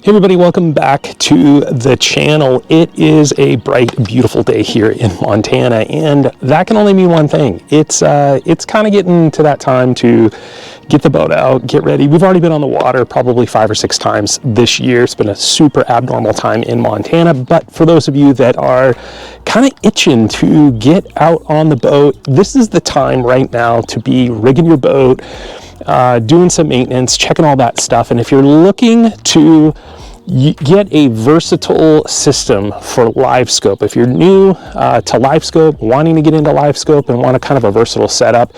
Hey everybody, welcome back to the channel. It is a bright, beautiful day here in Montana, and that can only mean one thing. It's kind of getting to that time to get the boat out, get ready. We've already been on the water probably 5 or 6 times this year. It's been a super abnormal time in Montana, but for those of you that are kind of itching to get out on the boat, this is the time right now to be rigging your boat, doing some maintenance, checking all that stuff. And if you're looking to get a versatile system for Livescope, if you're new to Livescope, wanting to get into Livescope and want a kind of a versatile setup,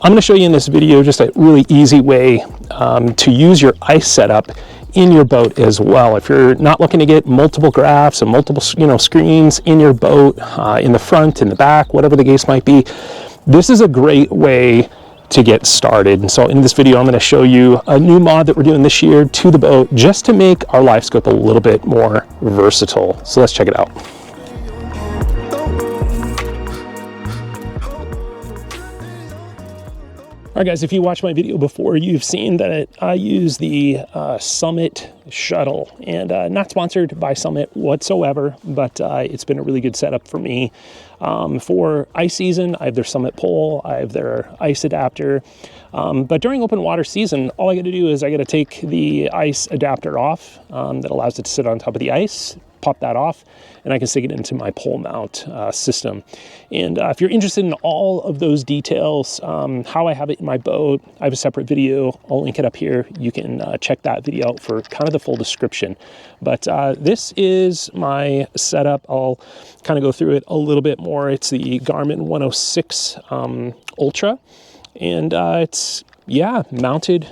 I'm going to show you in this video just a really easy way to use your ice setup in your boat as well. If you're not looking to get multiple graphs and multiple screens in your boat, in the front, in the back, whatever the case might be, this is a great way to get started. And so in this video, I'm going to show you a new mod that we're doing this year to the boat just to make our Livescope a little bit more versatile. So let's check it out. All right, guys, if you watched my video before, you've seen that I use the Summit shuttle, and not sponsored by Summit whatsoever, but it's been a really good setup for me. For ice season, I have their Summit pole, I have their ice adapter, but during open water season, all I got to do is I got to take the ice adapter off that allows it to sit on top of the ice, pop that off, and I can stick it into my pole mount system. And if you're interested in all of those details, how I have it in my boat, I have a separate video. I'll link it up here. You can check that video out for kind of the full description. But this is my setup. I'll kind of go through it a little bit more. It's the Garmin 106 Ultra, and it's mounted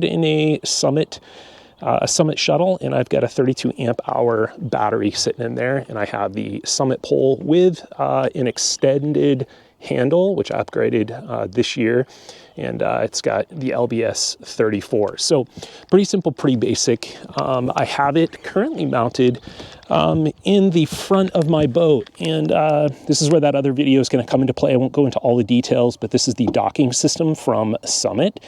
in a Summit shuttle, and I've got a 32 amp hour battery sitting in there, and I have the Summit pole with an extended handle, which I upgraded this year, and it's got the LBS 34. So pretty simple, pretty basic. I have it currently mounted in the front of my boat, and this is where that other video is going to come into play. I won't go into all the details, but this is the docking system from Summit.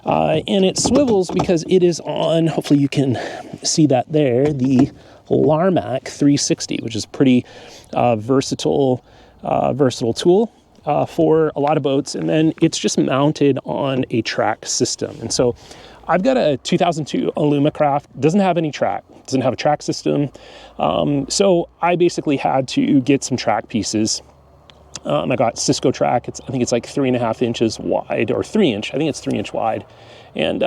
And it swivels because it is on, hopefully you can see that there, the Larmac 360, which is a pretty versatile tool for a lot of boats. And then it's just mounted on a track system. And so I've got a 2002 Alumacraft, doesn't have any track, doesn't have a track system. So I basically had to get some track pieces. I got Cisco track. I think it's like 3.5 inches wide, or 3 inch. I think it's 3 inch wide, and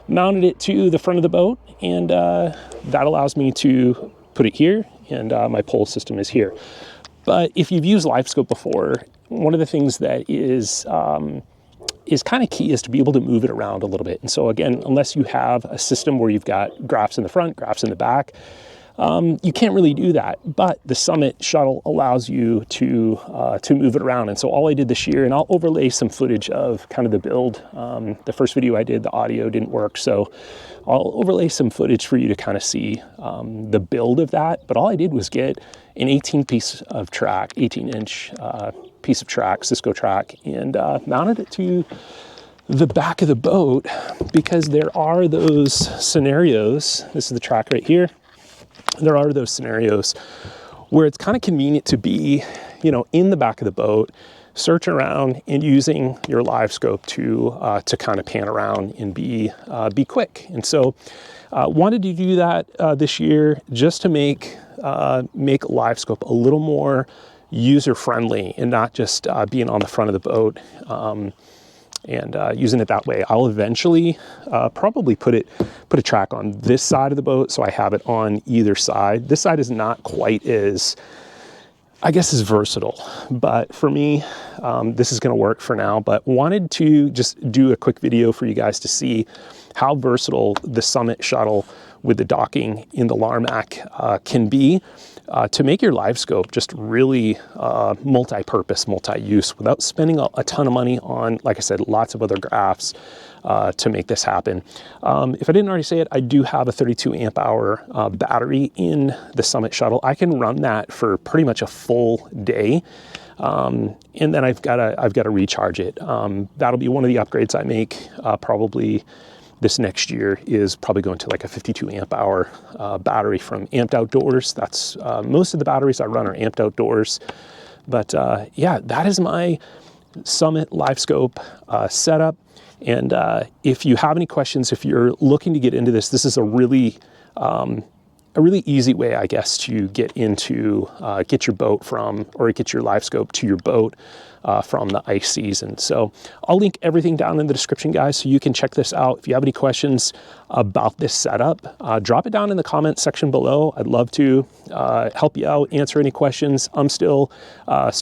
mounted it to the front of the boat, and that allows me to put it here, and my pole system is here. But if you've used Livescope before, one of the things that is kind of key is to be able to move it around a little bit. And so again, unless you have a system where you've got graphs in the front, graphs in the back, you can't really do that, but the Summit shuttle allows you to move it around. And so all I did this year, and I'll overlay some footage of kind of the build. The first video I did, the audio didn't work, so I'll overlay some footage for you to kind of see the build of that. But all I did was get an 18 piece of track, 18 inch piece of track, Cisco track, and mounted it to the back of the boat, because there are those scenarios. This is the track right here. There are those scenarios where it's kind of convenient to be, in the back of the boat, search around and using your Livescope to kind of pan around and be quick. And so wanted to do that this year just to make Livescope a little more user-friendly and not just being on the front of the boat. And using it that way. I'll eventually probably put a track on this side of the boat, so I have it on either side. This side is not quite as, I guess, as versatile, but for me, this is going to work for now. But wanted to just do a quick video for you guys to see how versatile the Summit shuttle with the docking in the Larmac can be, to make your Livescope just really multi-purpose, multi-use, without spending a ton of money on, like I said, lots of other graphs to make this happen. If I didn't already say it, I do have a 32 amp hour battery in the Summit shuttle. I can run that for pretty much a full day. And then I've got to recharge it. That'll be one of the upgrades I make probably this next year is probably going to like a 52 amp hour battery from Amped Outdoors. That's most of the batteries I run are Amped Outdoors. But yeah, that is my Summit Livescope setup. And if you have any questions, if you're looking to get into this, this is a really easy way, I guess, to get into, get your boat from, or get your Livescope to your boat from the ice season. So I'll link everything down in the description, guys, so you can check this out. If you have any questions about this setup, drop it down in the comment section below. I'd love to help you out, answer any questions. I'm still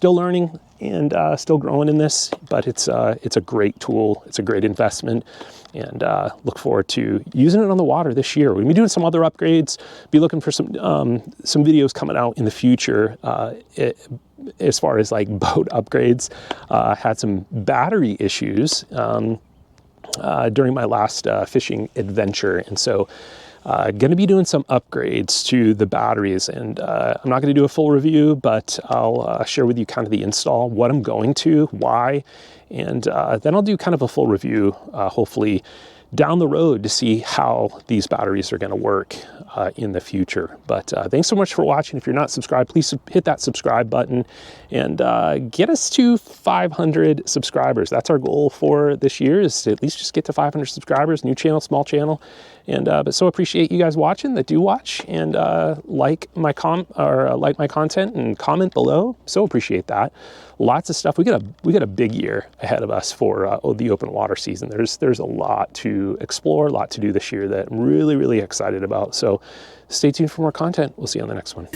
learning and still growing in this, but it's a great tool. It's a great investment, and look forward to using it on the water this year. We'll be doing some other upgrades, be looking for some videos coming out in the future as far as like boat upgrades. Had some battery issues during my last fishing adventure, and so going to be doing some upgrades to the batteries, and I'm not going to do a full review, but I'll share with you kind of the install, what I'm going to, why, and then I'll do kind of a full review, hopefully down the road, to see how these batteries are going to work in the future. But thanks so much for watching. If you're not subscribed, please hit that subscribe button and get us to 500 subscribers. That's our goal for this year, is to at least just get to 500 subscribers. New channel, small channel. And but so appreciate you guys watching, that do watch, and like my content and comment below. So appreciate that. Lots of stuff. We got a big year ahead of us for the open water season. There's a lot to explore, a lot to do this year that I'm really excited about. So stay tuned for more content. We'll see you on the next one.